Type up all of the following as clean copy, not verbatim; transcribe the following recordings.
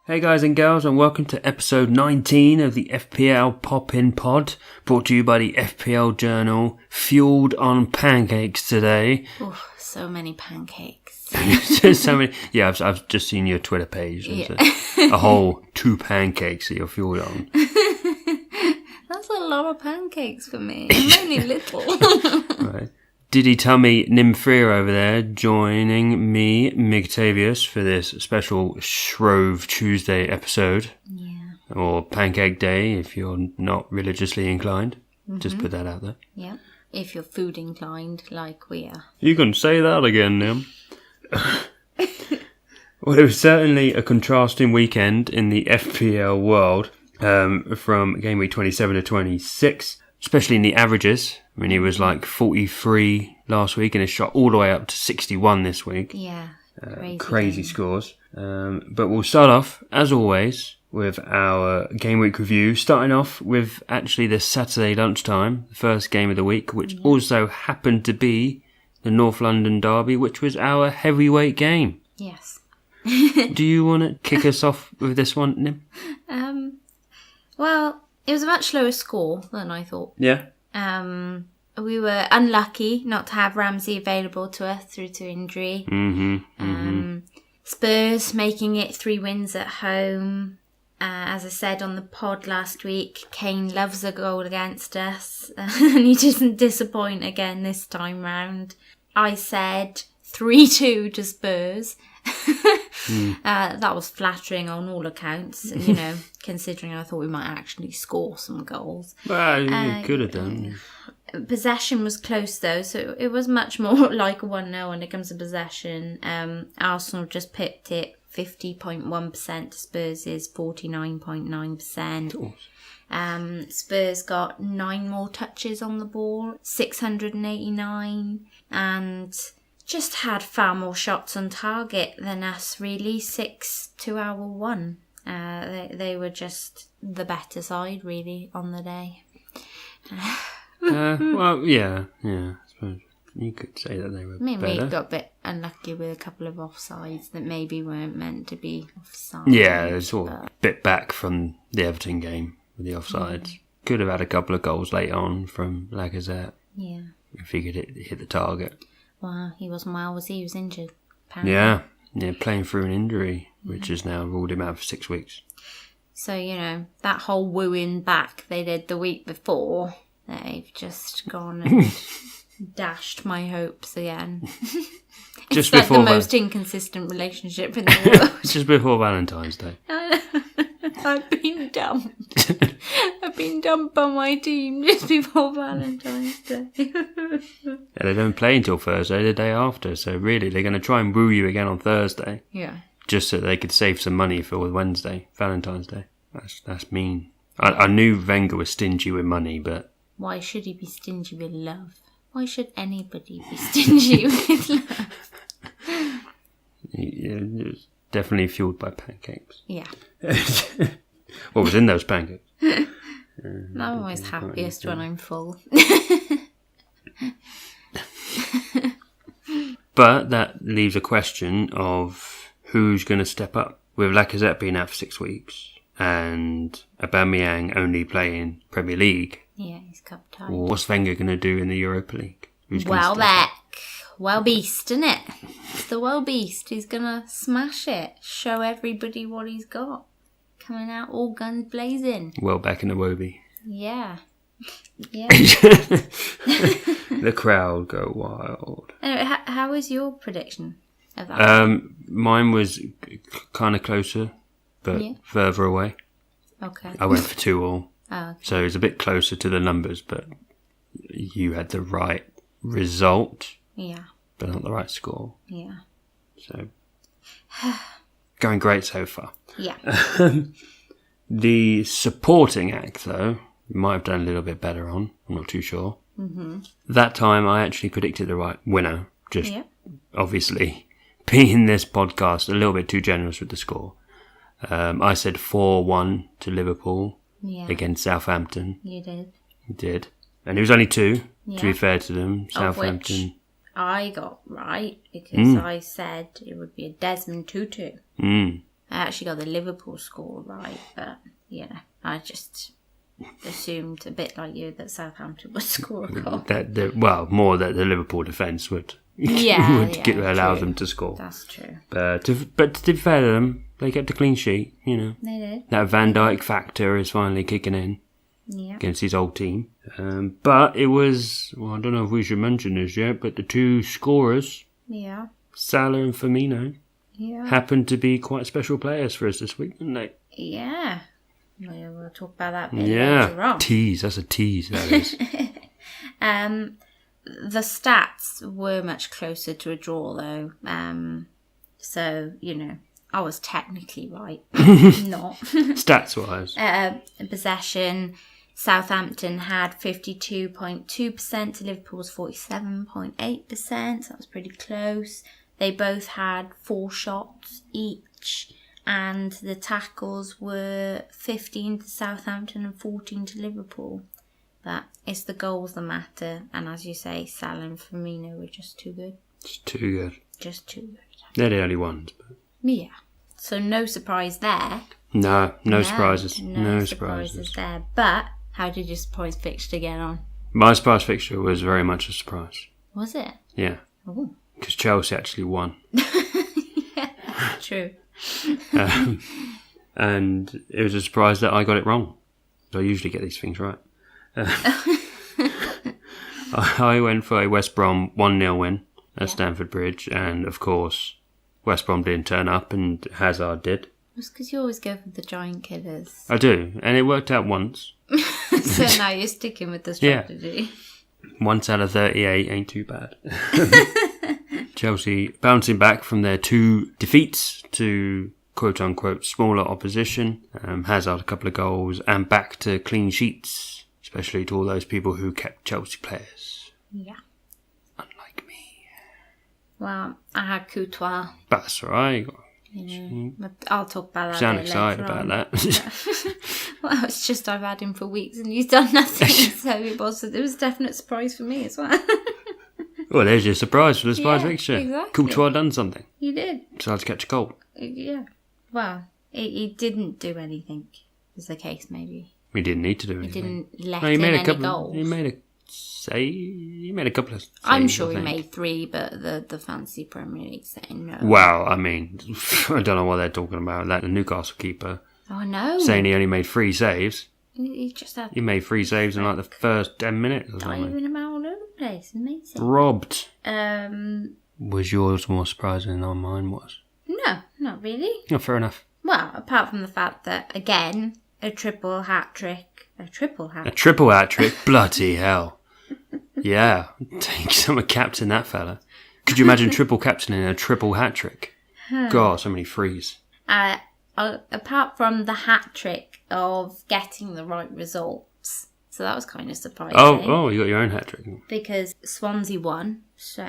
Hey guys and girls, and welcome to episode 19 of the FPL Pop In Pod, brought to you by the FPL Journal, fueled on pancakes today. Oh, so many pancakes. So many. Yeah, I've just seen your Twitter page. There's a whole 2 pancakes that you're fueled on. That's a lot of pancakes for me. I'm only little. Right. Diddy Tummy Nymphere over there joining me, Migtavius, for this special Shrove Tuesday episode. Yeah. Or Pancake Day if you're not religiously inclined. Just put that out there. Yeah. If you're food inclined, like we are. You can say that again, Nim. Well, it was certainly a contrasting weekend in the FPL world from Gameweek 27 to 26, especially in the averages. I mean, he was like 43 last week and it shot all the way up to 61 this week. Yeah, crazy scores. But we'll start off, as always, with our game week review, starting off with actually the Saturday lunchtime, the first game of the week, which also happened to be the North London Derby, which was our heavyweight game. Yes. Do you want to kick us off with this one, Nim? Well, it was a much lower score than I thought. Yeah. We were unlucky not to have Ramsey available to us through to injury. Spurs making it 3 wins at home. As I said on the pod last week, Kane loves a goal against us. And he didn't disappoint again this time round. I said 3-2 to Spurs. That was flattering on all accounts, you know, considering I thought we might actually score some goals. Well, you could have done. Possession was close though, so it was much more like 1-0 when it comes to possession. Arsenal just pipped it 50.1% to Spurs' 49.9%. Spurs got 9 more touches on the ball, 689, and just had far more shots on target than us, really. 6 to our 1. They were just the better side, really, on the day. Well, yeah, I suppose you could say that they were better. We got a bit unlucky with a couple of offsides that maybe weren't meant to be offside. Yeah, it's all a bit back from the Everton game with the offsides. Could have had a couple of goals late on from Lacazette. Yeah. If he could hit the target. Well, he wasn't well, was he? He was injured, apparently. Yeah, playing through an injury, which has now ruled him out for 6 weeks. So, you know, that whole wooing back they did the week before, they've just gone and dashed my hopes again. It's like the most inconsistent relationship in the world. Just before Valentine's Day. I've been dumped. I've been dumped by my team just before Valentine's Day. Yeah, they don't play until Thursday, the day after. So really, they're going to try and woo you again on Thursday. Yeah. Just so they could save some money for Wednesday, Valentine's Day. That's mean. I knew Wenger was stingy with money, but... Why should he be stingy with love? Why should anybody be stingy with love? Yeah, it was definitely fueled by pancakes. Yeah. What was in those pancakes? I'm always happiest when I'm full. But that leaves a question of who's going to step up. With Lacazette being out for 6 weeks and Aubameyang only playing Premier League. Yeah, he's cup time. What's Wenger going to do in the Europa League? Well beast, isn't it? It's the well beast. He's going to smash it. Show everybody what he's got. Coming out all guns blazing. Well back in the Wobie. Yeah. Yeah. The crowd go wild. Anyway, how was your prediction of that? Mine was kind of closer, but further away. Okay. I went for 2-2. Oh, okay. So it was a bit closer to the numbers, but you had the right result. Yeah. But not the right score. Yeah. So, going great so far. Yeah. The supporting act, though, you might have done a little bit better on. I'm not too sure. Mm-hmm. That time, I actually predicted the right winner. Just obviously being this podcast a little bit too generous with the score. I said 4-1 to Liverpool against Southampton. You did. You did. And it was only 2, to be fair to them. Southampton. Which I got right because I said it would be a Desmond Tutu. I actually got the Liverpool score right, but, I just assumed, a bit like you, that Southampton would score a goal. More that the Liverpool defence would allow them to score. That's true. But to be fair to them, they kept a clean sheet, They did. That Van Dijk factor is finally kicking in against his old team. But it was, I don't know if we should mention this yet, but the two scorers, Salah and Firmino, happened to be quite special players for us this week, didn't they? Yeah. We'll talk about that a bit later on. Tease. That's a tease, that is. The stats were much closer to a draw, though. So, I was technically right. Not. Stats-wise. Possession, Southampton had 52.2% to Liverpool's 47.8%. So that was pretty close. They both had 4 shots each. And the tackles were 15 to Southampton and 14 to Liverpool. But it's the goals that matter. And as you say, Salah and Firmino were just too good. Just too good. They're the only ones. But... Yeah. So no surprise there. No surprises. No surprises there. But how did your surprise fixture get on? My surprise fixture was very much a surprise. Was it? Yeah. Oh. Because Chelsea actually won. Yeah, true. And it was a surprise that I got it wrong. I usually get these things right. I went for a West Brom 1-0 win at Stamford Bridge, and of course West Brom didn't turn up and Hazard did. It's because you always go for the giant killers. I do, and it worked out once. So now you're sticking with the strategy. Once out of 38 ain't too bad. Chelsea bouncing back from their 2 defeats to quote-unquote smaller opposition. Hazard a couple of goals and back to clean sheets, especially to all those people who kept Chelsea players. Yeah. Unlike me. Well, I had Courtois. That's all right. But I'll talk about that Sound later excited on. about that. Well, it's just I've had him for weeks and he's done nothing. So it was a definite surprise for me as well. Well, there's your surprise for the surprise fixture. Exactly. Courtois done something. He did. Decided to catch a cold. Yeah. Well, he didn't do anything, is the case, maybe. He didn't need to do anything. He didn't let in any goals. He made a couple of saves, I'm sure he made 3, but the fancy Premier League saying no. Well, I mean, I don't know what they're talking about. That the Newcastle keeper. Oh, no. Saying he only made 3 saves. He just had... He made 3 saves in like the first 10 minutes or something. Diving him out all over the place. Amazing. Robbed. Was yours more surprising than mine was? No, not really. Oh, fair enough. Well, apart from the fact that, again, a triple hat-trick. A triple hat-trick? Bloody hell. Yeah. Take some captain that fella. Could you imagine triple captaining a triple hat-trick? God, so many threes. Apart from the hat-trick of getting the right results. So that was kind of surprising. Oh, you got your own hat-trick. Because Swansea won. So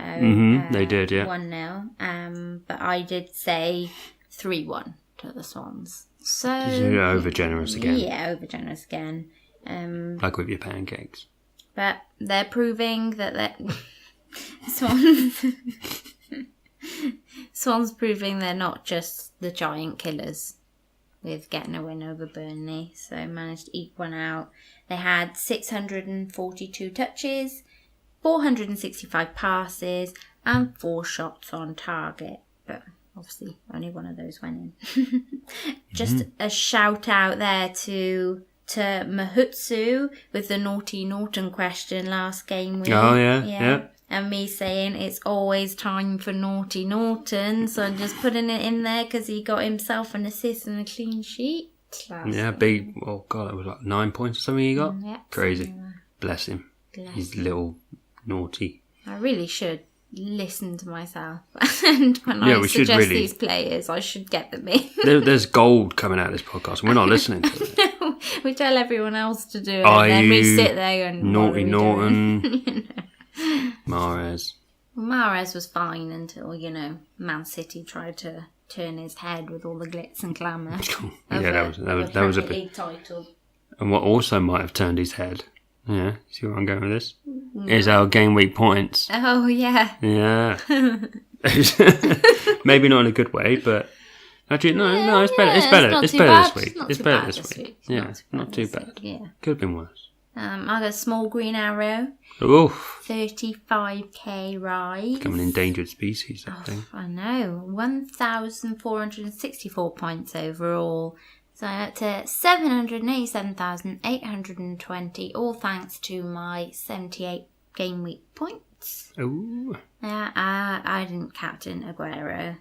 they did, yeah. 1-0. But I did say 3-1 to the Swans. So you're over-generous again. Yeah, over-generous again. Like with your pancakes. But they're proving that Swans proving they're not just the giant killers with getting a win over Burnley. So managed to eke one out. They had 642 touches, 465 passes and 4 shots on target. But obviously only one of those went in. Just a shout out there to Mahutsu with the naughty Norton question last game week. Oh, yeah. And me saying it's always time for naughty Norton. So I'm just putting it in there because he got himself an assist and a clean sheet. Big. Oh, God, it was like 9 points or something he got. Yeah, crazy. Bless him. He's little naughty. I really should listen to myself. And when I suggest these players, I should get them in. There's gold coming out of this podcast and we're not listening to it. No, we tell everyone else to do it. And then we sit there and... Naughty Norton. Mahrez was fine until, Man City tried to turn his head with all the glitz and glamour. that was a bit... League title. And what also might have turned his head, see where I'm going with this, is our game week points. Oh, yeah. Yeah. Maybe not in a good way, but Actually, no, it's better. It's better. It's better this week. It's better this week. Yeah, not too bad. Yeah. Could have been worse. I got a small green arrow. Oof. 35k rise. Become an endangered species, that thing. I know. 1,464 points overall. So up to 787,820, all thanks to my 78 game week points. Ooh. Yeah, I didn't captain Aguero.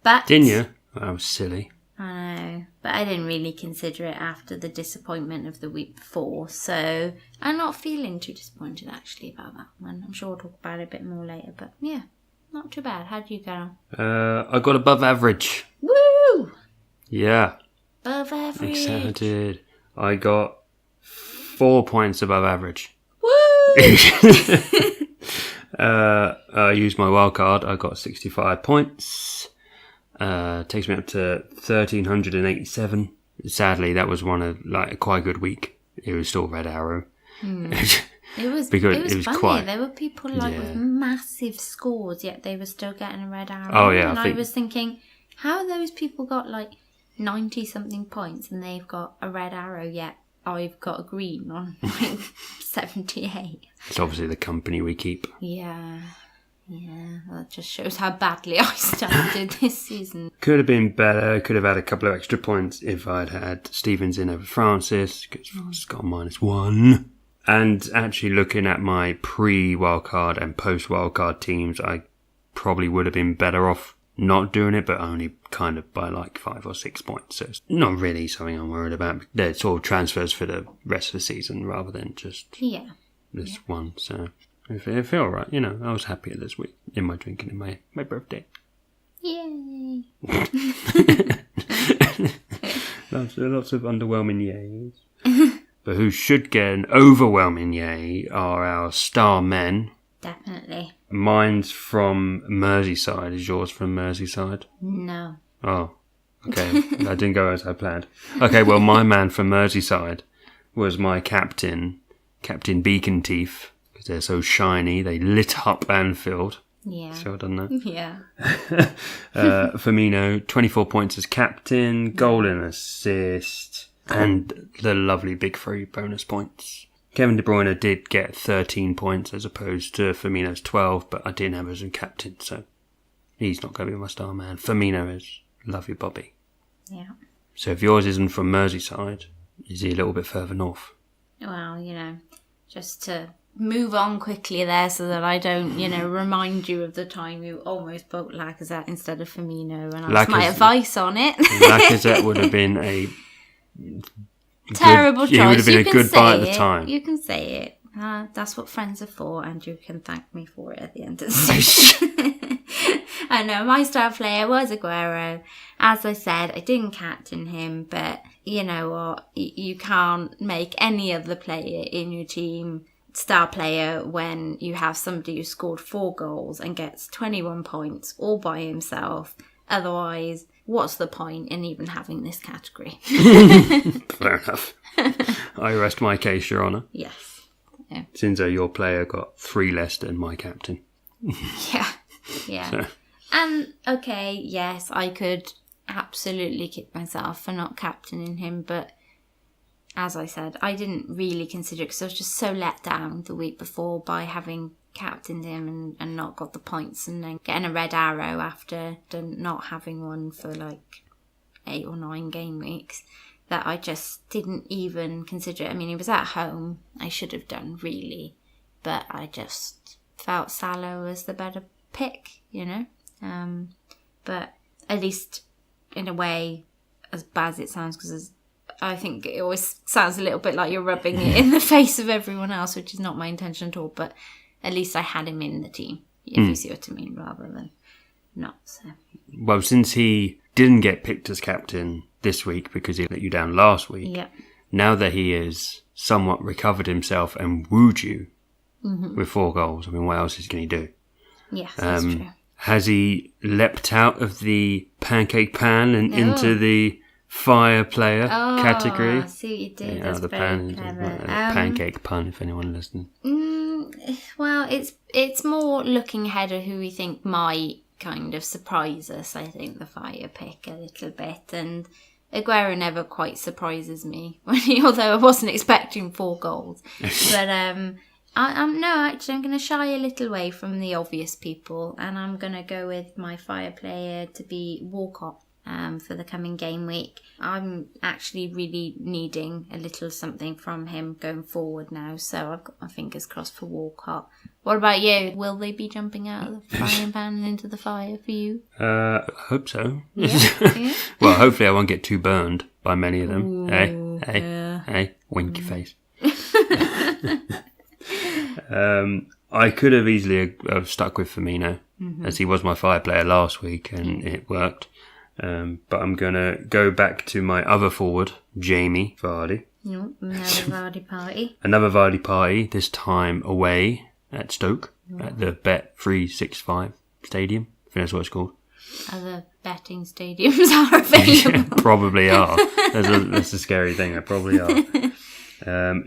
But Didn't you? That was silly. I know. But I didn't really consider it after the disappointment of the week before. So I'm not feeling too disappointed actually about that one. I'm sure we'll talk about it a bit more later. But yeah, not too bad. How'd you go? I got above average. Woo! Yeah. Above average. Excited. I got 4 points above average. Woo! I used my wild card. I got 65 points. Takes me up to 1,387. Sadly, that was one of a quite good week. It was still Red Arrow. It was funny. Quite, there were people with massive scores, yet they were still getting a Red Arrow. Oh yeah, and I was thinking, how those people got 90-something points and they've got a Red Arrow, yet I've got a green on 78. It's obviously the company we keep. Yeah, that just shows how badly I started this season. Could have been better. Could have had a couple of extra points if I'd had Stevens in over Francis, because Francis got a -1. And actually looking at my pre-wildcard and post-wildcard teams, I probably would have been better off not doing it, but only kind of by 5 or 6 points. So it's not really something I'm worried about. They're sort of transfers for the rest of the season rather than just this one. So it felt all right. I was happy this week in my drinking in my birthday. Yay! lots of underwhelming yays. But who should get an overwhelming yay are our star men. Definitely. Mine's from Merseyside. Is yours from Merseyside? No. Oh, okay. That didn't go as I planned. Okay, well, my man from Merseyside was my Captain Beacon Teeth, because they're so shiny. They lit up Anfield. Yeah. So I've done that. Yeah. Firmino, 24 points as captain, goal and assist, and the lovely big 3 bonus points. Kevin De Bruyne did get 13 points as opposed to Firmino's 12, but I didn't have him as a captain, so he's not going to be my star man. Firmino is. Love you, Bobby. Yeah. So if yours isn't from Merseyside, is he a little bit further north? Well, just to move on quickly there so that I don't, remind you of the time you almost bought Lacazette instead of Firmino and asked my advice on it. Lacazette would have been a terrible choice. It would have been a good buy at the time. You can say it. That's what friends are for, and you can thank me for it at the end of the season. I know, my star player was Aguero. As I said, I didn't captain him, but you know what? You can't make any other player in your team star player when you have somebody who scored 4 goals and gets 21 points all by himself. Otherwise, what's the point in even having this category? Fair enough. I rest my case, Your Honour. Yes. Yeah. Since your player got 3 less than my captain. Yeah. So. And, okay, yes, I could absolutely kick myself for not captaining him, but as I said, I didn't really consider it because I was just so let down the week before by having captained him and not got the points and then getting a red arrow after not having one for 8 or 9 game weeks, that I just didn't even consider it. I mean, he was at home. I should have done, really. But I just felt Salah was the better pick, But at least, in a way, as bad as it sounds, because I think it always sounds a little bit like you're rubbing it in the face of everyone else, which is not my intention at all. But at least I had him in the team, if you see what I mean, rather than not. So. Well, since he didn't get picked as captain this week because he let you down last week, now that he has somewhat recovered himself and wooed you with 4 goals, I mean, what else is he going to do? Yes, that's true. Has he leapt out of the pancake pan and into the fire player category? I see what you did. Yeah, that's the very pan, clever. pancake pun, if anyone listening. Well, it's more looking ahead of who we think might kind of surprise us, I think, the fire pick a little bit. And Aguero never quite surprises me, although I wasn't expecting 4 goals. But I'm going to shy a little away from the obvious people, and I'm going to go with my fire player to be Walcott for the coming game week. I'm actually really needing a little something from him going forward now, so I've got my fingers crossed for Walcott. What about you? Will they be jumping out of the frying pan and into the fire for you? I hope so. Yeah. Well, hopefully I won't get too burned by many of them. Ooh, Hey, wink your face. I could have easily stuck with Firmino, as he was my fire player last week, and it worked. But I'm going to go back to my other forward, Jamie Vardy. No, another Vardy party. Another Vardy party, this time away at Stoke, at the Bet365 Stadium. I think that's what it's called. Other betting stadiums are available. Yeah, probably are. That's a scary thing. They probably are.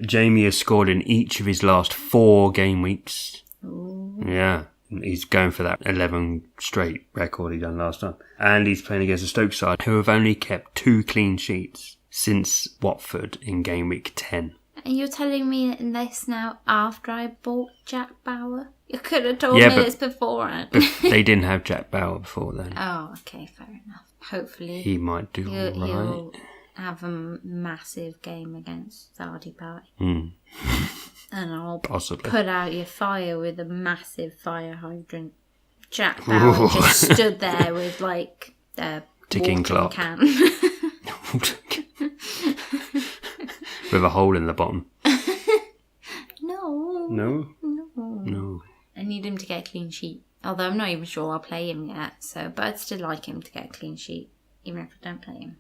Jamie has scored in each of his last 4 game weeks. Ooh. Yeah. He's going for that 11 straight record he done last time. And he's playing against a Stoke side who have only kept 2 clean sheets since Watford in game week 10. And you're telling me this now after I bought Jack Bauer? You could have told me this beforehand. They didn't have Jack Bauer before then. Oh, okay, fair enough. Hopefully he might do all right. You'll have a massive game against Vardy Party. And I'll possibly put out your fire with a massive fire hydrant. Jack Bauer just stood there with like a ticking clock can. with a hole in the bottom. No. I need him to get a clean sheet. Although I'm not even sure I'll play him yet. But I'd still like him to get a clean sheet, even if I don't play him.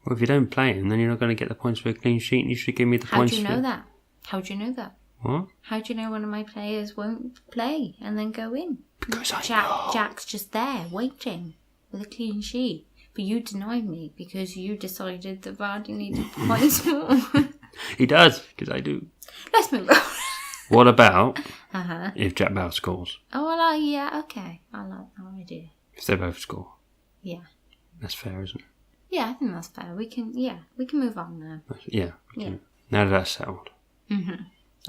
Well, if you don't play him, then you're not going to get the points for a clean sheet, and you should give me the points. How do you know that? How do you know that? What? How do you know one of my players won't play and then go in? Because I know. Jack's just there, waiting, with a clean sheet. But you denied me because you decided that Vardy needed points more. He does, because I do. Let's move on. What about if Jack Bauer scores? Oh, well, yeah, okay. I like that idea. If they both score. Yeah. That's fair, isn't it? Yeah, I think that's fair. We can move on now. Yeah. Now that that's settled.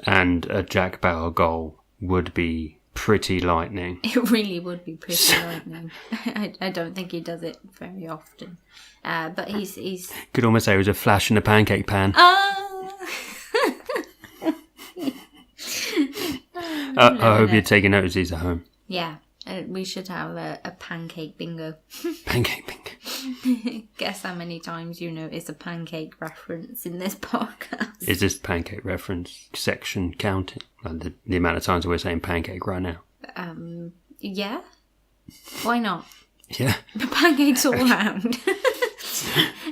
And a Jack Bauer goal would be pretty lightning. It really would be pretty lightning. I don't think he does it very often. But he's... Could almost say it was a flash in a pancake pan. I hope you're taking notice he's at home. Yeah, we should have a pancake bingo. Pancake bingo. Guess how many times you notice a pancake reference in this podcast. Is this pancake reference section counting? Like the amount of times we're saying pancake right now? Yeah. Why not? Yeah. The pancakes all round.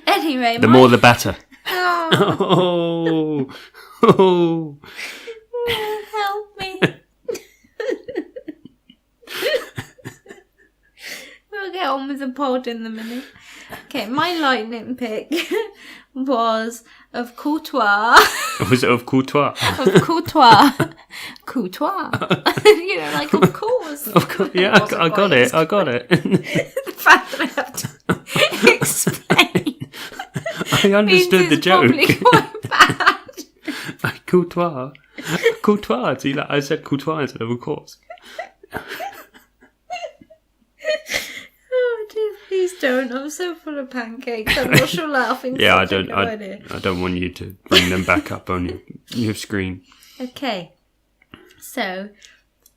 Anyway. The more the better. Oh. Oh. Help me. We'll get on with the pod in a minute. Okay, my lightning pick was of Courtois. Was it of Courtois? Of Courtois. Courtois. You know, like, of course. Of course, yeah, I got it. The fact that I have to explain. I understood the joke. Probably quite bad. Courtois. Courtois. See, like, I said Courtois instead of course. Oh dear, please don't. I'm so full of pancakes. I'm not sure laughing. Yeah, I don't want you to bring them back up on your screen. Okay. So,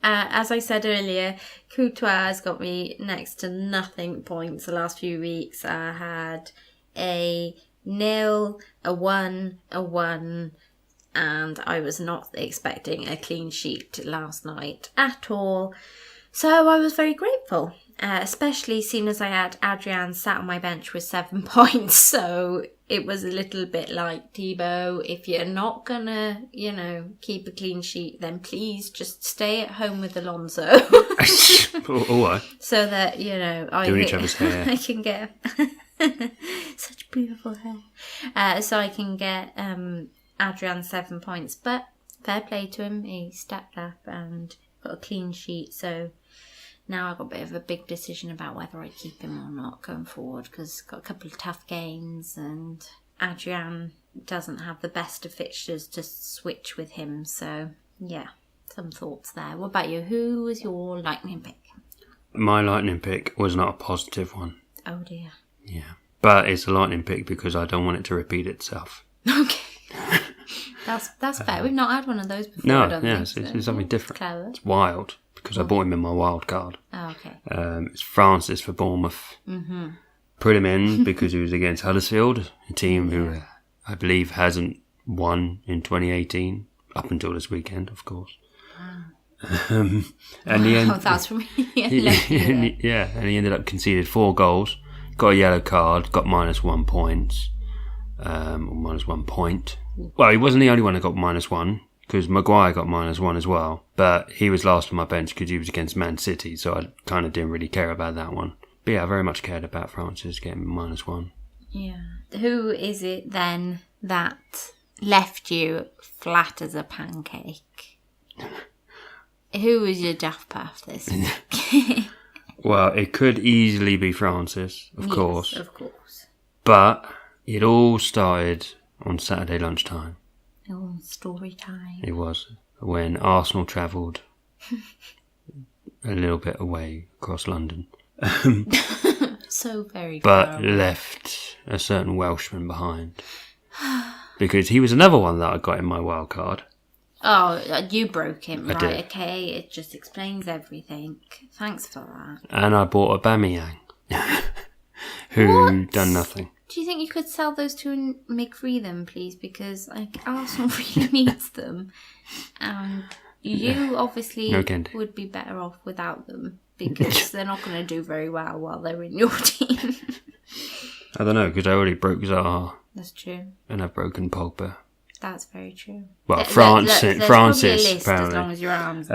as I said earlier, Courtois has got me next to nothing points the last few weeks. I had a 0, a 1, a 1, and I was not expecting a clean sheet last night at all. So I was very grateful, especially seeing as I had Adrian sat on my bench with 7 points. So it was a little bit like, Thibaut, if you're not going to, keep a clean sheet, then please just stay at home with Alonso. What? So that, doing each other's hair. I can get such beautiful hair. So I can get Adrian 7 points. But fair play to him. He stepped up and got a clean sheet. So now I've got a bit of a big decision about whether I keep him or not going forward, because got a couple of tough games and Adrian doesn't have the best of fixtures to switch with him. So, yeah, some thoughts there. What about you? Who was your lightning pick? My lightning pick was not a positive one. Oh, dear. Yeah. But it's a lightning pick because I don't want it to repeat itself. Okay. That's fair. We've not had one of those before. No, I don't think so. it's something different. Clever. It's wild because I bought him in my wild card. Oh, okay. It's Francis for Bournemouth. Mm-hmm. Put him in because he was against Huddersfield, a team who I believe hasn't won in 2018 up until this weekend, of course. And that's from and he ended up conceded 4 goals, got a yellow card, got -1 points, or -1 point. Well, he wasn't the only one that got -1 because Maguire got -1 as well, but he was last on my bench because he was against Man City, so I kind of didn't really care about that one. But yeah, I very much cared about Francis getting -1. Yeah. Who is it then that left you flat as a pancake? Who was your daft path this week? Well, it could easily be Francis, of course. Of course. But it all started on Saturday lunchtime. Oh, story time. It was when Arsenal travelled a little bit away across London. So very But left a certain Welshman behind. Because he was another one that I got in my wild card. Oh, you broke him, I right? did. Okay, it just explains everything. Thanks for that. And I bought Aubameyang, who done nothing. Do you think you could sell those two and make free them, please? Because Arsenal really needs them, and you obviously would be better off without them because they're not going to do very well while they're in your team. I don't know, because I already broke Zaha. That's true. And I've broken Pogba. That's very true. Well, Francis probably a list apparently. As long as your arms.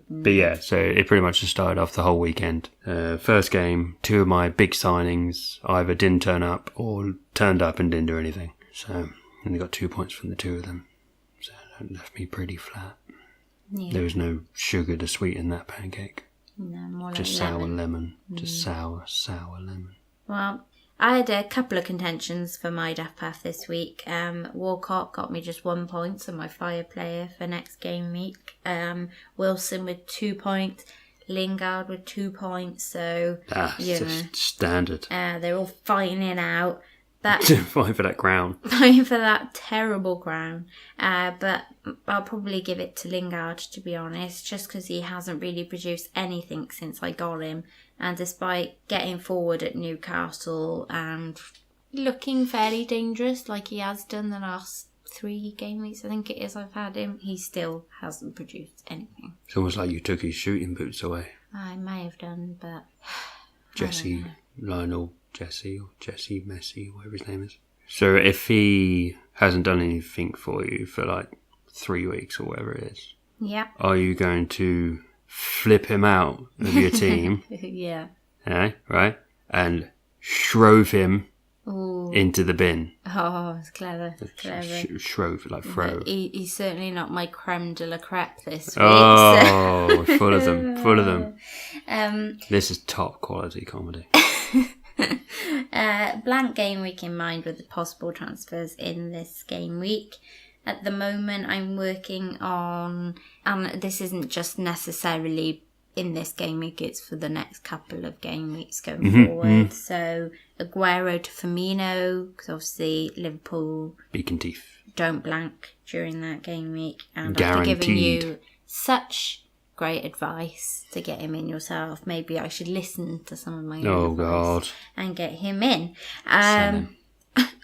But yeah, so it pretty much just started off the whole weekend. First game, 2 of my big signings either didn't turn up or turned up and didn't do anything. So I only got 2 points from the 2 of them. So that left me pretty flat. Yeah. There was no sugar to sweeten that pancake. No, more like just sour lemon. Just sour lemon. Well, I had a couple of contentions for my daft path this week. Walcott got me just 1 point, so my fire player for next game week. Wilson with 2 points. Lingard with 2 points. So just standard. They're all fighting it out. Fighting for that crown. Fighting for that terrible crown. But I'll probably give it to Lingard, to be honest, just because he hasn't really produced anything since I got him. And despite getting forward at Newcastle and looking fairly dangerous like he has done the last 3 game weeks, I think it is, I've had him, he still hasn't produced anything. It's almost like you took his shooting boots away. I may have done, but... Jesse, Lionel, Jesse, or Jesse Messi, whatever his name is. So if he hasn't done anything for you for like 3 weeks or whatever it is, are you going to flip him out of your team? Yeah. Right? And shrove him Ooh. into the bin. Oh, it's clever. Shrove, like throw. He's certainly not my creme de la creme this week. Oh, so. Full of them. This is top quality comedy. Blank game week in mind with the possible transfers in this game week. At the moment, I'm working on, and this isn't just necessarily in this game week, it's for the next couple of game weeks going forward. So, Aguero to Firmino, because obviously Liverpool Beacon teeth don't blank during that game week. And guaranteed. After giving you such great advice to get him in yourself, maybe I should listen to some of my own advice and get him in.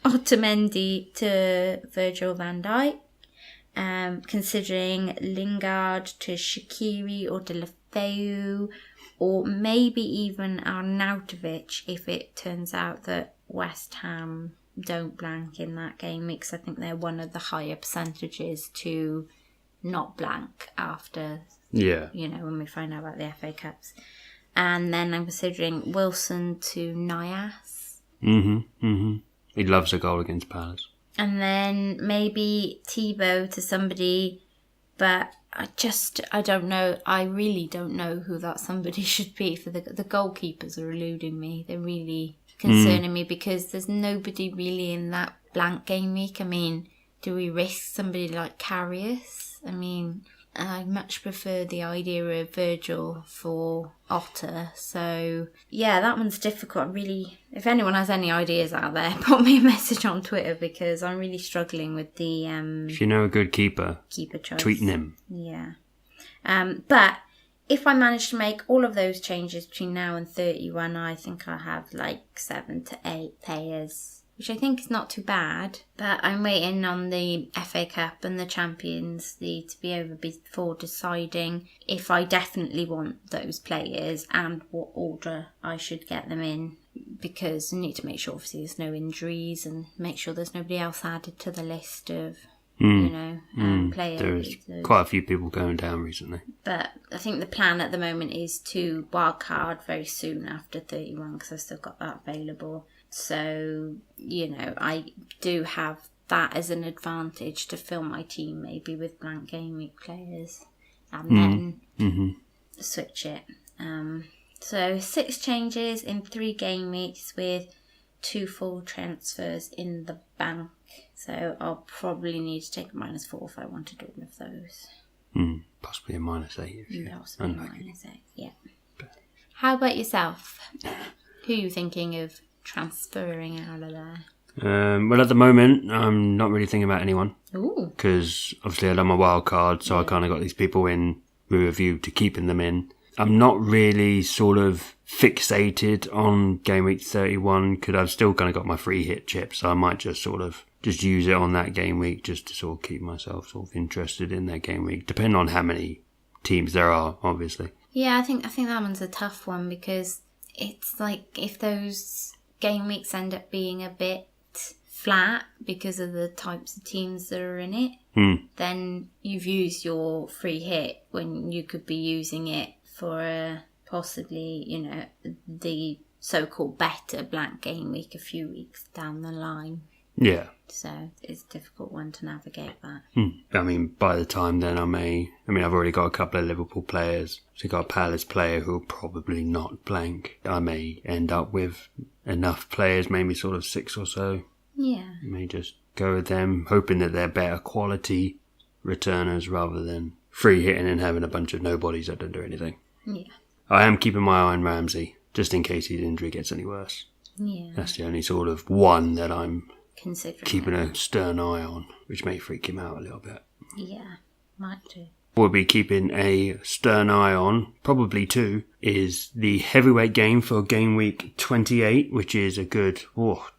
Otamendi to Virgil van Dijk. Considering Lingard to Shaqiri or Deulofeu, or maybe even Arnautovic if it turns out that West Ham don't blank in that game, because I think they're one of the higher percentages to not blank after, when we find out about the FA Cups. And then I'm considering Wilson to Nias. He loves a goal against Palace. And then maybe Thibaut to somebody, but I don't know. I really don't know who that somebody should be. For the goalkeepers are eluding me. They're really concerning me because there's nobody really in that blank game week. I mean, do we risk somebody like Karius? I mean, I much prefer the idea of Virgil for Otter. So, yeah, that one's difficult. If anyone has any ideas out there, put me a message on Twitter because I'm really struggling with the... if you know a good keeper choice. Tweeting him. Yeah. But if I manage to make all of those changes between now and 31, I think I'll have like 7 to 8 players, which I think is not too bad. But I'm waiting on the FA Cup and the Champions League to be over before deciding if I definitely want those players and what order I should get them in. Because I need to make sure, obviously, there's no injuries and make sure there's nobody else added to the list of, players. There's quite a few people going down recently. But I think the plan at the moment is to wildcard very soon after 31 because I've still got that available. So, I do have that as an advantage to fill my team maybe with blank game week players and then switch it. So 6 changes in 3 game weeks with 2 full transfers in the bank. So I'll probably need to take a -4 if I want to do all of those. Possibly a -8 if you're unlucky. -8, yeah. How about yourself? Who are you thinking of transferring out of there? Well, at the moment, I'm not really thinking about anyone. Ooh. Because obviously I done my wild card, so I kind of got these people in with a view to keeping them in. I'm not really sort of fixated on game week 31 because I've still kind of got my free hit chip, so I might just use it on that game week just to sort of keep myself sort of interested in that game week, depending on how many teams there are, obviously. Yeah, I think that one's a tough one because it's like if those game weeks end up being a bit flat because of the types of teams that are in it, then you've used your free hit when you could be using it for possibly, the so-called better blank game week a few weeks down the line. Yeah. So it's a difficult one to navigate that. I mean, by the time then I've already got a couple of Liverpool players. So I've got a Palace player who'll probably not blank. I may end up with enough players, maybe sort of 6 or so. Yeah. I may just go with them, hoping that they're better quality returners rather than free hitting and having a bunch of nobodies that don't do anything. Yeah. I am keeping my eye on Ramsey, just in case his injury gets any worse. Yeah. That's the only sort of one that I'm keeping a stern eye on, which may freak him out a little bit. Yeah, might do. We'll be keeping a stern eye on, probably 2, is the heavyweight game for game week 28, which is a good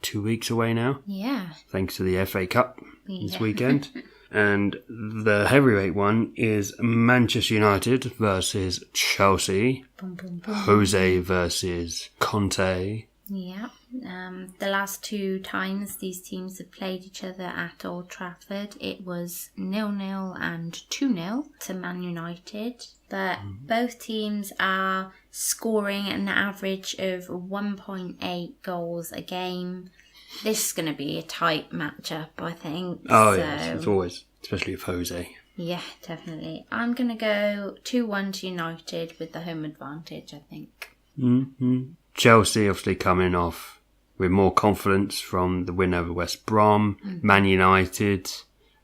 2 weeks away now. Yeah. Thanks to the FA Cup this weekend. And the heavyweight one is Manchester United versus Chelsea. Boom, boom, boom. Jose versus Conte. Yeah. The last 2 times these teams have played each other at Old Trafford, it was 0-0 and 2-0 to Man United. But both teams are scoring an average of 1.8 goals a game. This is going to be a tight matchup, I think. Oh, yes, it's always, especially with Jose. Yeah, definitely. I'm going to go 2-1 to United with the home advantage, I think. Chelsea obviously coming off with more confidence from the win over West Brom. Man United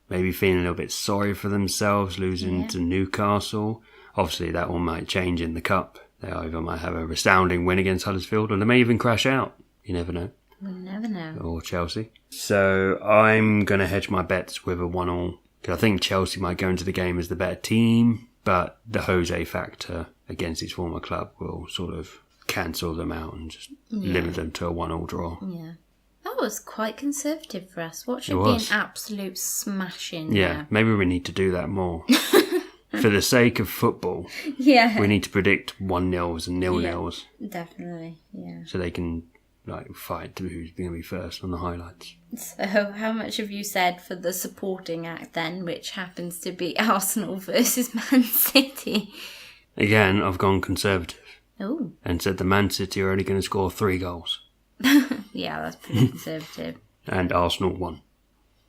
maybe feeling a little bit sorry for themselves, losing to Newcastle. Obviously, that all might change in the Cup. They either might have a resounding win against Huddersfield, or they may even crash out. You never know. We'll never know. Or Chelsea. So I'm going to hedge my bets with a 1-1. Because I think Chelsea might go into the game as the better team, but the Jose factor against his former club will sort of cancel them out and just limit them to a 1-1 draw. Yeah. That was quite conservative for us. What should be an absolute smashing. Yeah, maybe we need to do that more. For the sake of football, we need to predict 1-0s and 0-0s. Yeah, definitely, yeah. So they can fight to who's going to be first on the highlights. So how much have you said for the supporting act then, which happens to be Arsenal versus Man City? Again, I've gone conservative. Ooh. And said the Man City are only going to score 3 goals. Yeah, that's pretty conservative. And Arsenal 1.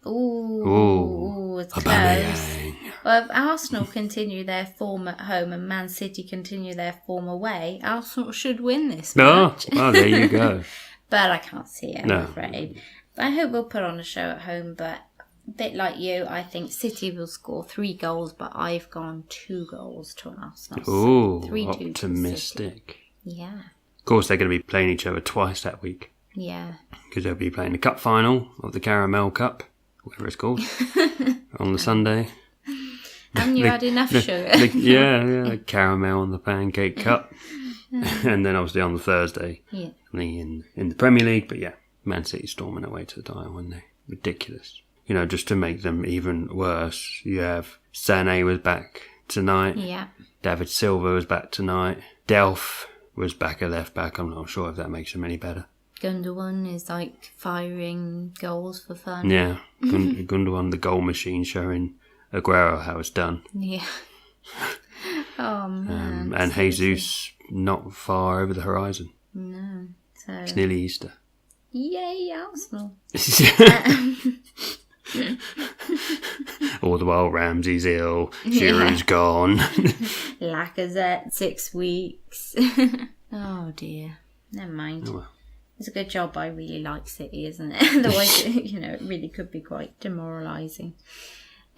Ooh, it's close. Well, if Arsenal continue their form at home and Man City continue their form away, Arsenal should win this match. Oh, there you go. But I can't see it, I'm afraid. But I hope we'll put on a show at home, but a bit like you, I think City will score 3 goals, but I've gone 2 goals to Arsenal. Ooh, so 3-2 optimistic. Yeah. Of course, they're going to be playing each other twice that week. Yeah. Because they'll be playing the cup final of the Caramel Cup, whatever it's called, on the Sunday. And you had enough sugar. The caramel on the Pancake Cup. And then obviously on the Thursday, in the Premier League. But yeah, Man City storming away to the title, weren't they? Ridiculous. You know, just to make them even worse, you have Sané was back tonight. Yeah. David Silva was back tonight. Delph was back at left back. I'm not sure if that makes him any better. Gundogan is like firing goals for fun. Yeah, Gundogan, the goal machine, showing Aguero how it's done. Yeah. Oh man. And Jesus not far over the horizon. No. So it's nearly Easter. Yay, Arsenal. All the while Ramsey's ill, Giroud's gone. Lacazette, 6 weeks. Oh dear. Never mind. Oh, well. It's a good job I really like City, isn't it? Otherwise, it really could be quite demoralising.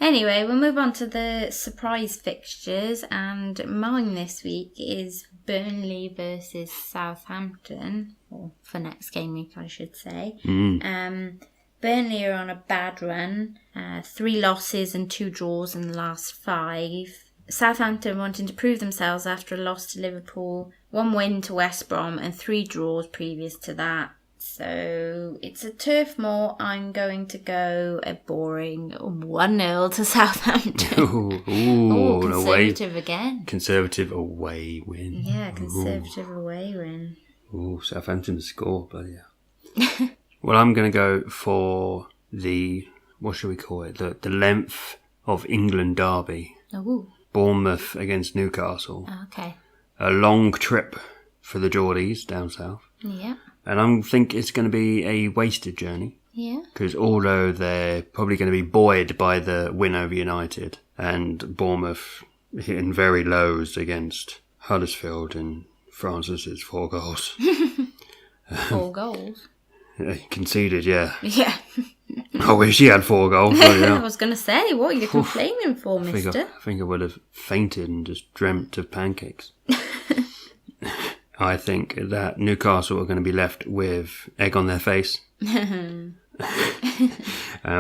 Anyway, we'll move on to the surprise fixtures, and mine this week is Burnley versus Southampton, or for next game week, I should say. Burnley are on a bad run, 3 losses and 2 draws in the last 5. Southampton wanting to prove themselves after a loss to Liverpool, 1 win to West Brom and 3 draws previous to that. So it's a turf moor. I'm going to go a boring 1-0 to Southampton. Ooh, conservative again. Conservative away win. Yeah, conservative away win. Ooh, Southampton to score, but yeah. Well, I'm going to go for the, what should we call it? The length of England derby. Ooh. Bournemouth against Newcastle. Okay. A long trip for the Geordies down south. Yeah. And I think it's going to be a wasted journey. Yeah. Because although they're probably going to be buoyed by the win over United and Bournemouth hitting very lows against Huddersfield and Francis's 4 goals. 4 goals? Conceded, yeah. Yeah. I wish he had 4 goals. Yeah. I was going to say, what are you complaining for, mister? I think I would have fainted and just dreamt of pancakes. I think that Newcastle are going to be left with egg on their face. And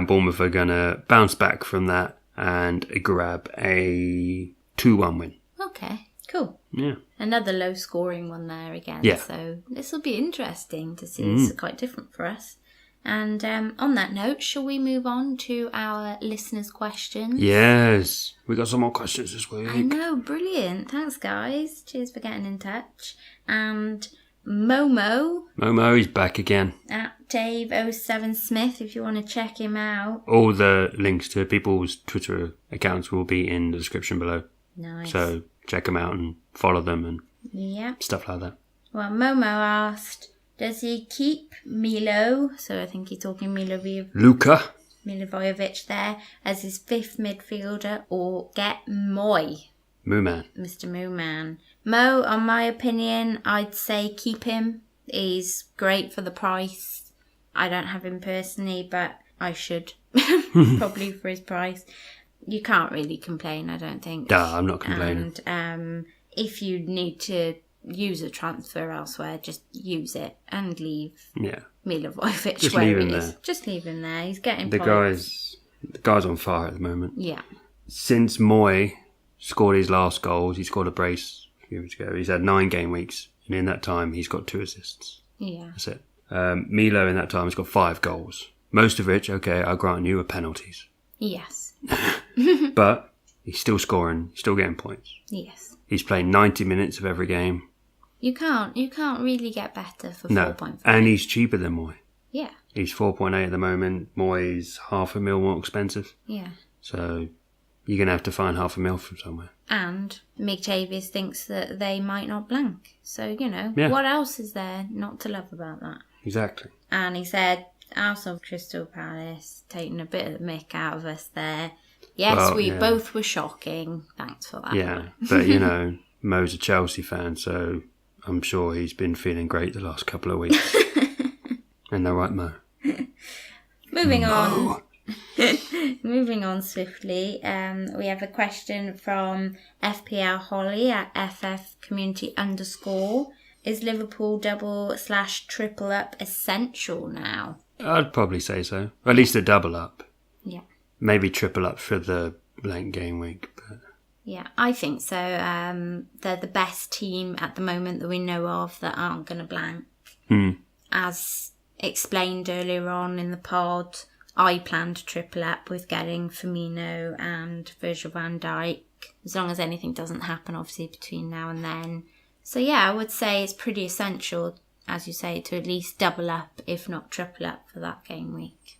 Bournemouth are going to bounce back from that and grab a 2-1 win. Okay, cool. Yeah. Another low-scoring one there again. Yeah. So this will be interesting to see. This is quite different for us. And on that note, shall we move on to our listeners' questions? Yes. We got some more questions this week. I know, brilliant. Thanks, guys. Cheers for getting in touch. And Momo is back again. At Dave07Smith, if you want to check him out. All the links to people's Twitter accounts will be in the description below. Nice. So check them out and follow them and stuff like that. Well, Momo asked, does he keep Milo, so I think he's talking Milivojevic there, as his 5th midfielder, or get Moy? Mooman. Mr. Mooman. Mo, on my opinion, I'd say keep him. He's great for the price. I don't have him personally, but I should. Probably for his price. You can't really complain, I don't think. Nah, I'm not complaining. And if you need to use a transfer elsewhere, just use it and leave Milivojevic just where leave he him is. there. Just leave him there. He's getting the points. The guy's on fire at the moment. Yeah. Since Moy scored his last goals, he scored a brace a few weeks ago. He's had 9 game weeks, and in that time, he's got 2 assists. Yeah. That's it. Milo in that time has got 5 goals. Most of which, okay, I grant you, are penalties. Yes. But he's still scoring, still getting points. Yes. He's playing 90 minutes of every game. You can't really get better for 4.5. And he's cheaper than Moy. Yeah. He's 4.8 at the moment. Moy's $500,000 more expensive. Yeah. So you're going to have to find $500,000 from somewhere. And McTavish thinks that they might not blank. So, what else is there not to love about that? Exactly. And he said, Arsenal Crystal Palace, taking a bit of the mick out of us there. Yes, we both were shocking. Thanks for that. Yeah, but Mo's a Chelsea fan, so I'm sure he's been feeling great the last couple of weeks. And they're right, Mo. Moving on. Moving on swiftly, we have a question from FPL Holly at @FF Community_. Is Liverpool double/triple up essential now? I'd probably say so. Or at least a double up. Yeah. Maybe triple up for the blank game week. But... Yeah, I think so. They're the best team at the moment that we know of that aren't going to blank. As explained earlier on in the pod, I plan to triple up with getting Firmino and Virgil van Dijk, as long as anything doesn't happen, obviously, between now and then. So yeah, I would say it's pretty essential, as you say, to at least double up, if not triple up, for that game week.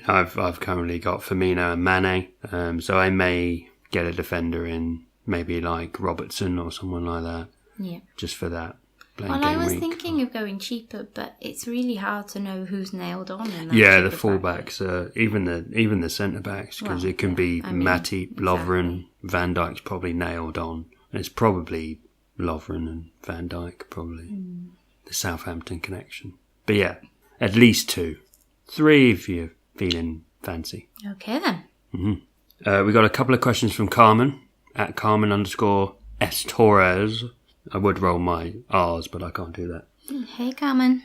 I've currently got Firmino and Mane, so I may get a defender in, maybe like Robertson or someone like that. Yeah. Just for that. Well, I was thinking of going cheaper, but it's really hard to know who's nailed on in that. Yeah, the fullbacks, even the centre backs, because it can be Matip, Lovren, Van Dijk's probably nailed on. And it's probably Lovren and Van Dijk, probably the Southampton connection. But yeah, at least 2, 3 if you're feeling fancy. Okay then. We got a couple of questions from Carmen at Carmen_S Torres. I would roll my R's, but I can't do that. Hey, Carmen.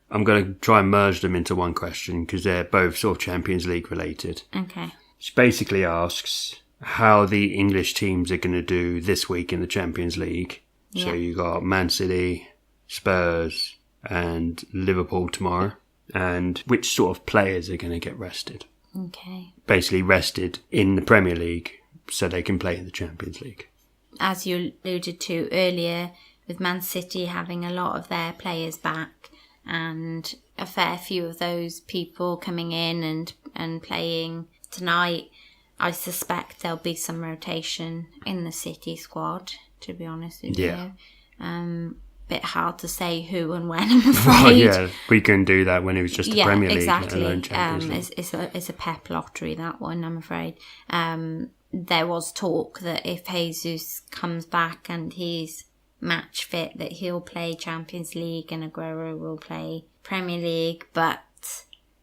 I'm going to try and merge them into one question because they're both sort of Champions League related. Okay. She basically asks how the English teams are going to do this week in the Champions League. Yeah. So you got Man City, Spurs and Liverpool tomorrow. And which sort of players are going to get rested. Okay. Basically rested in the Premier League so they can play in the Champions League. As you alluded to earlier, with Man City having a lot of their players back and a fair few of those people coming in and playing tonight, I suspect there'll be some rotation in the City squad, to be honest with you. Bit hard to say who and when, I'm afraid. Well, yeah, we couldn't do that when it was just the Premier League. Exactly. Let alone Champions League. It's a pep lottery, that one, I'm afraid. There was talk that if Jesus comes back and he's match fit, that he'll play Champions League and Aguero will play Premier League, but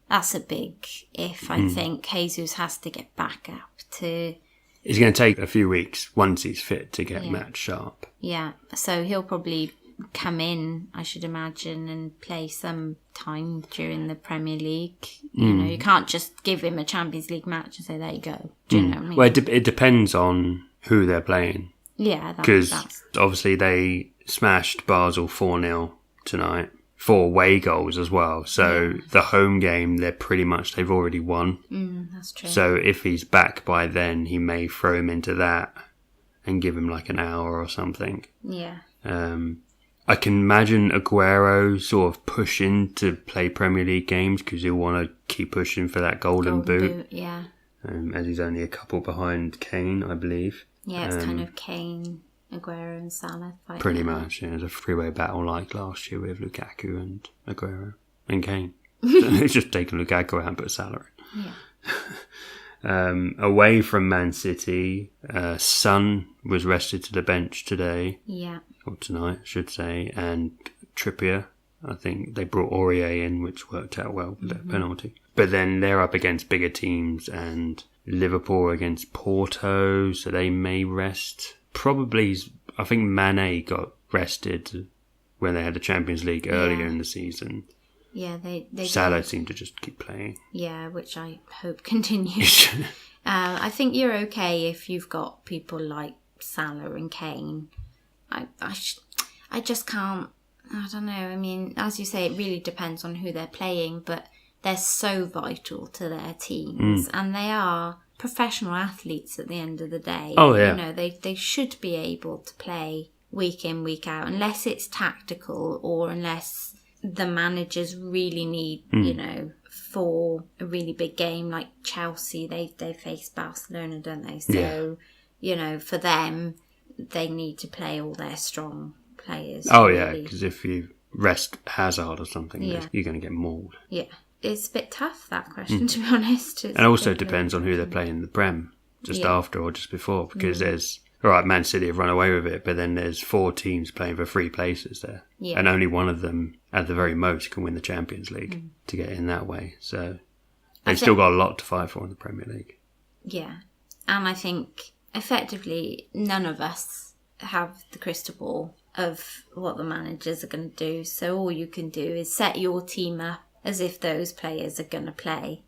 that's a big if. I think Jesus has to get back up to... It's going to take a few weeks once he's fit to get match sharp. Yeah, so he'll probably come in, I should imagine, and play some time during the Premier League. You know, you can't just give him a Champions League match and say, there you go. Do you know what I mean? Well, it depends on who they're playing. Yeah, because obviously they smashed Basel 4-0 tonight. 4 away goals as well. So the home game, they've already won. That's true. So if he's back by then, he may throw him into that and give him like an hour or something. Yeah. I can imagine Aguero sort of pushing to play Premier League games because he'll want to keep pushing for that golden boot. Yeah. As he's only a couple behind Kane, I believe. Yeah, it's kind of Kane, Aguero and Salah fighting. Pretty much, yeah. It's a three-way battle like last year with Lukaku and Aguero and Kane. So it's just taking Lukaku out and put Salah in. Yeah. Away from Man City, Son was rested to the bench today. Yeah. Or tonight, I should say. And Trippier, I think they brought Aurier in, which worked out well with that penalty. But then they're up against bigger teams and Liverpool against Porto, so they may rest. Probably, I think Mane got rested when they had the Champions League earlier in the season. Yeah, they Salah seemed to just keep playing. Yeah, which I hope continues. I think you're okay if you've got people like Salah and Kane. I just can't. I don't know. I mean, as you say, it really depends on who they're playing, but they're so vital to their teams, and they are professional athletes at the end of the day. Oh yeah. You know, they should be able to play week in, week out, unless it's tactical or unless the managers really need, you know, for a really big game like Chelsea, they face Barcelona, don't they? So, you know, for them, they need to play all their strong players. Oh, really. Yeah, because if you rest Hazard or something, you're going to get mauled. Yeah. it's a bit tough, that question, to be honest. And also depends on who they're playing in the Prem, just after or just before, because there's, all right, Man City have run away with it, but then there's 4 teams playing for 3 places there. Yeah. And only one of them, at the very most, can win the Champions League to get in that way. So they've still got a lot to fight for in the Premier League. Yeah. And I think, effectively, none of us have the crystal ball of what the managers are going to do. So all you can do is set your team up as if those players are going to play.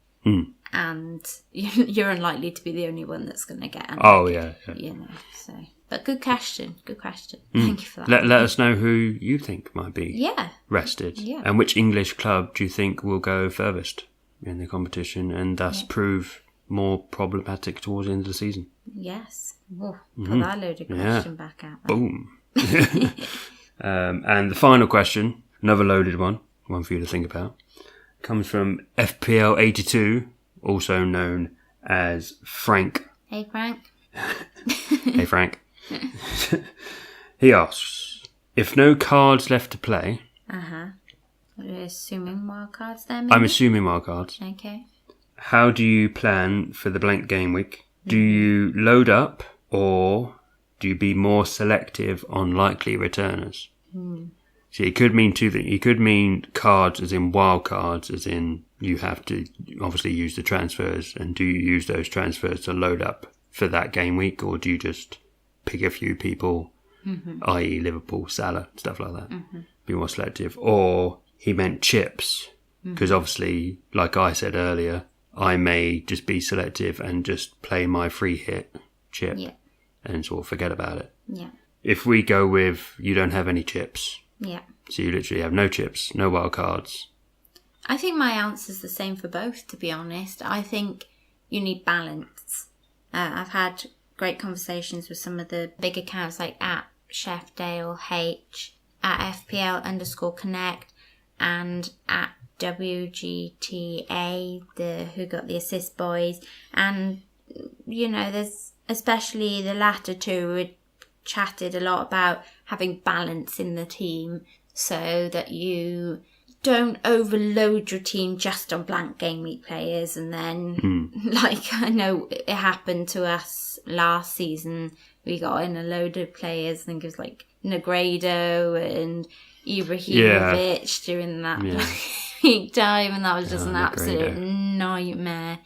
And you're unlikely to be the only one that's going to get unlucky. Oh, yeah. You know, so. But good question. Thank you for that. Let us know who you think might be rested. Yeah. And which English club do you think will go furthest in the competition and thus prove more problematic towards the end of the season? Yes. Put that loaded question back out. Boom. And the final question, another loaded one for you to think about, comes from FPL 82, also known as Frank. Hey, Frank. Hey, Frank. He asks, if no cards left to play... We're assuming wild cards there, maybe? I'm assuming wild cards. Okay. How do you plan for the blank game week? Do you load up or do you be more selective on likely returners? So it could mean two things. It could mean cards as in wild cards, as in you have to obviously use the transfers, and do you use those transfers to load up for that game week, or do you just pick a few people, i.e. Liverpool, Salah, stuff like that, be more selective? Or he meant chips, because obviously, like I said earlier, I may just be selective and just play my free hit chip and sort of forget about it. Yeah. If we go with you don't have any chips, so you literally have no chips, no wild cards. I think my answer's the same for both, to be honest. I think you need balance. I've had great conversations with some of the big accounts like at Chefdale H, at FPL_Connect, and at WGTA, who got the assist boys. And, you know, there's especially the latter two who chatted a lot about having balance in the team so that you don't overload your team just on blank game week players, and then like I know it happened to us last season, we got in a load of players, I think it was like Negredo and Ibrahimovic during that week time, and that was just an absolute nightmare.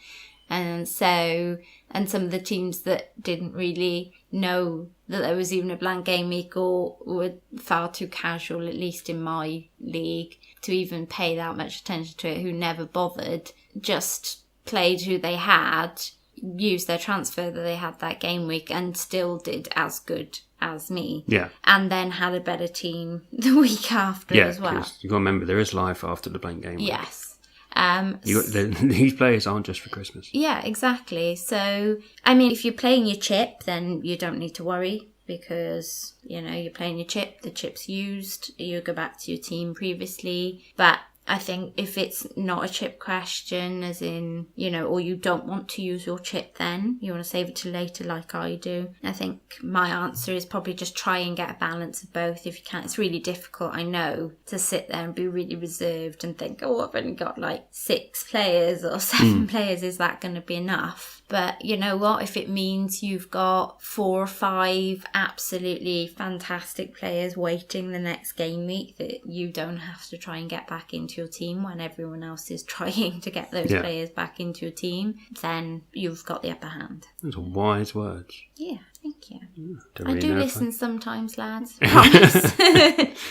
And so, and some of the teams that didn't really know that there was even a blank game week or were far too casual, at least in my league, to even pay that much attention to it, who never bothered, just played who they had, used their transfer that they had that game week, and still did as good as me. Yeah. And then had a better team the week after as well. Yeah, because you've got to remember, there is life after the blank game week. Yes. These players aren't just for Christmas. Yeah, exactly. So, I mean, if you're playing your chip, then you don't need to worry because, you know, you're playing your chip, the chip's used, you go back to your team previously. But I think if it's not a chip question, as in, you know, or you don't want to use your chip then, you want to save it to later like I do, I think my answer is probably just try and get a balance of both if you can. It's really difficult, I know, to sit there and be really reserved and think, oh, I've only got like 6 players or 7 players, is that going to be enough? But you know what, if it means you've got 4 or 5 absolutely fantastic players waiting the next game week that you don't have to try and get back into your team when everyone else is trying to get those players back into your team, then you've got the upper hand. Those are wise words. Yeah, thank you. Really I do listen sometimes, lads. Promise.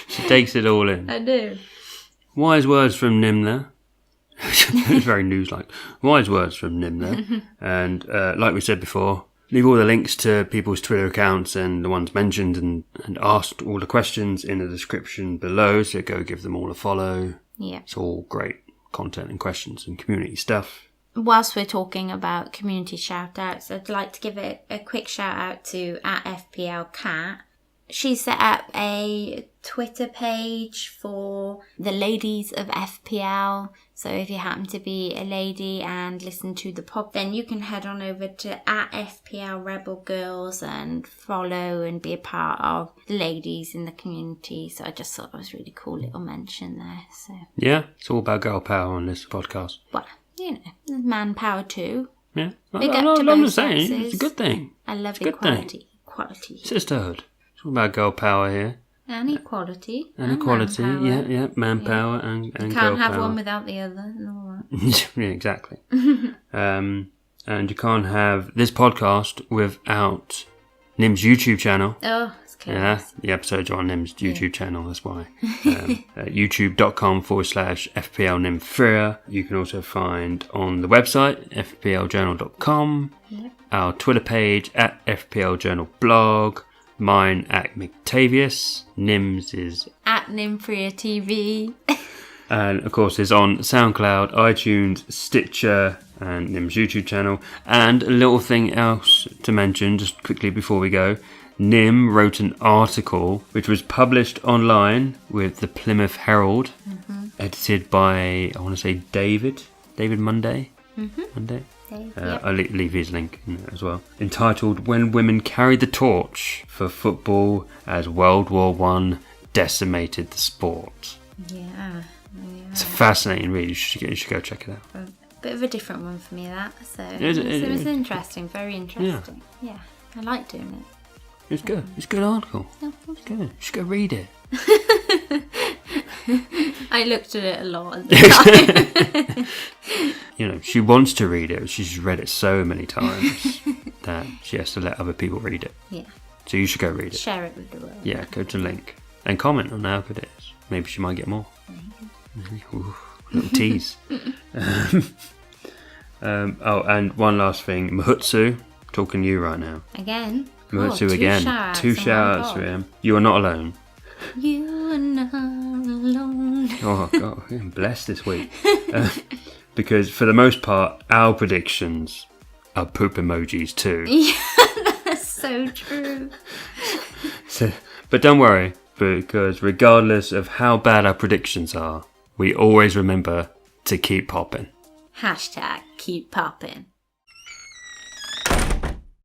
She takes it all in. I do. Wise words from Nimla. It's very news-like. Wise words from Nimla. And like we said before, leave all the links to people's Twitter accounts and the ones mentioned and asked all the questions in the description below, so go give them all a follow. Yeah. It's all great content and questions and community stuff. Whilst we're talking about community shout-outs, I'd like to give a quick shout-out to at FPL Cat, She set up a Twitter page for the ladies of FPL. So if you happen to be a lady and listen to the pod, then you can head on over to @FPL Rebel Girls and follow and be a part of the ladies in the community. So I just thought it was a really cool little mention there. So yeah, it's all about girl power on this podcast. Well, there's man power too. Yeah, I'm just saying, it's a good thing. I love equality. Sisterhood. It's all about girl power here. And equality. And equality, manpower and you girl can't have power. one without the other and all that. Yeah, exactly. And you can't have this podcast without Nim's YouTube channel. Oh, it's cool. Yeah, the episodes are on Nim's YouTube channel, that's why. youtube.com/FPL Nim Freer. You can also find on the website, fpljournal.com. Yep. Our Twitter page @FPL Journal blog. Mine @McTavius. Nim's is @NimFreerTV. And of course is on SoundCloud, iTunes, Stitcher, and Nim's YouTube channel. And a little thing else to mention, just quickly before we go. Nim wrote an article which was published online with the Plymouth Herald, edited by, I want to say David Monday. Monday. I'll leave his link in there as well. Entitled "When Women Carried the Torch for Football as World War I Decimated the Sport." Yeah. It's a fascinating read. You should go check it out. A bit of a different one for me, that. So it was interesting, very interesting. Yeah, I like doing it. It's good. It's a good article. It's good. You should go read it. I looked at it a lot at the time. She wants to read it. She's read it so many times that she has to let other people read it. Yeah. So you should go read it. Share it with the world. Yeah, go to the link. And comment on how good it is. Maybe she might get more. Ooh, little tease. And one last thing. Mahutsu, talking to you right now. Again? Mahutsu again. Two shout-outs for him. You are not alone. You are not alone. Oh, God, I'm blessed this week. Because for the most part, our predictions are poop emojis too. Yeah, that's so true. But don't worry, because regardless of how bad our predictions are, we always remember to keep popping. #keep popping.